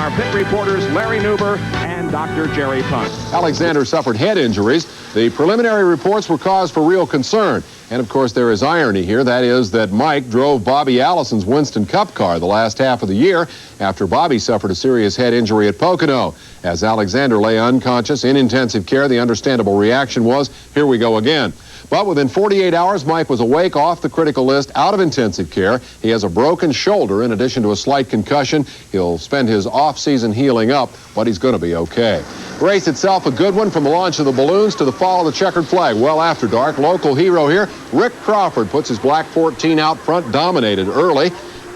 our pit reporters Larry Newber and Dr. Jerry Punt. Alexander suffered head injuries. The preliminary reports were cause for real concern. And, of course, there is irony here. That is that Mike drove Bobby Allison's Winston Cup car the last half of the year after Bobby suffered a serious head injury at Pocono. As Alexander lay unconscious in intensive care, the understandable reaction was, here we go again. But within 48 hours, Mike was awake, off the critical list, out of intensive care. He has a broken shoulder in addition to a slight concussion. He'll spend his off-season healing up, but he's going to be okay. The race itself, a good one, from the launch of the balloons to the fall of the checkered flag. Well after dark, local hero here, Rick Crawford, puts his black 14 out front, dominated early.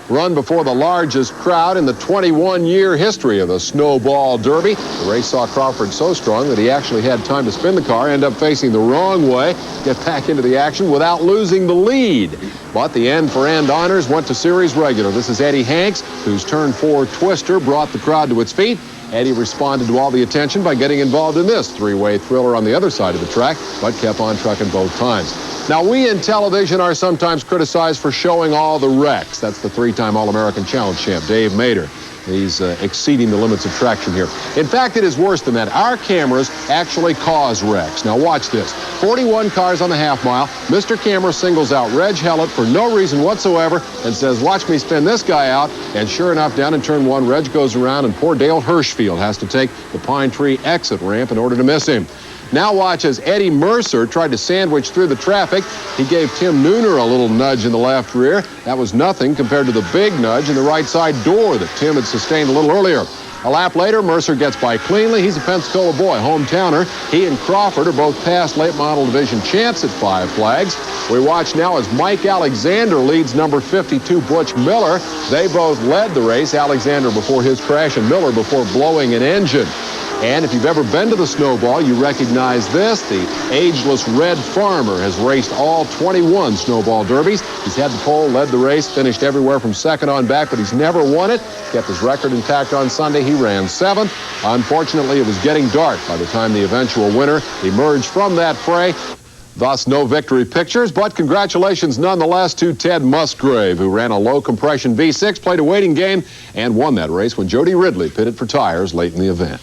Run before the largest crowd in the 21-year history of the Snowball Derby. The race saw Crawford so strong that he actually had time to spin the car, end up facing the wrong way, get back into the action without losing the lead. But the end-for-end honors went to series regular. This is Eddie Hanks, whose turn 4 twister brought the crowd to its feet. Eddie responded to all the attention by getting involved in this three-way thriller on the other side of the track, but kept on trucking both times. Now, we in television are sometimes criticized for showing all the wrecks. That's the 3-time All-American Challenge champ, Dave Mader. He's exceeding the limits of traction here. In fact, it is worse than that. Our cameras actually cause wrecks. Now, watch this. 41 cars on the half mile. Mr. Camera singles out Reg Hellett for no reason whatsoever and says, watch me spin this guy out. And sure enough, down in turn 1, Reg goes around, and poor Dale Hirschfield has to take the Pine Tree exit ramp in order to miss him. Now watch as Eddie Mercer tried to sandwich through the traffic. He gave Tim Nooner a little nudge in the left rear. That was nothing compared to the big nudge in the right side door that Tim had sustained a little earlier. A lap later, Mercer gets by cleanly. He's a Pensacola boy, hometowner. He and Crawford are both past late model division champs at 5 Flags. We watch now as Mike Alexander leads number 52, Butch Miller. They both led the race, Alexander before his crash and Miller before blowing an engine. And if you've ever been to the Snowball, you recognize this. The ageless Red Farmer has raced all 21 Snowball Derbies. He's had the pole, led the race, finished everywhere from second on back, but he's never won it. Kept his record intact on Sunday. He ran 7th. Unfortunately, it was getting dark by the time the eventual winner emerged from that fray. Thus, no victory pictures, but congratulations nonetheless to Ted Musgrave, who ran a low-compression V6, played a waiting game, and won that race when Jody Ridley pitted for tires late in the event.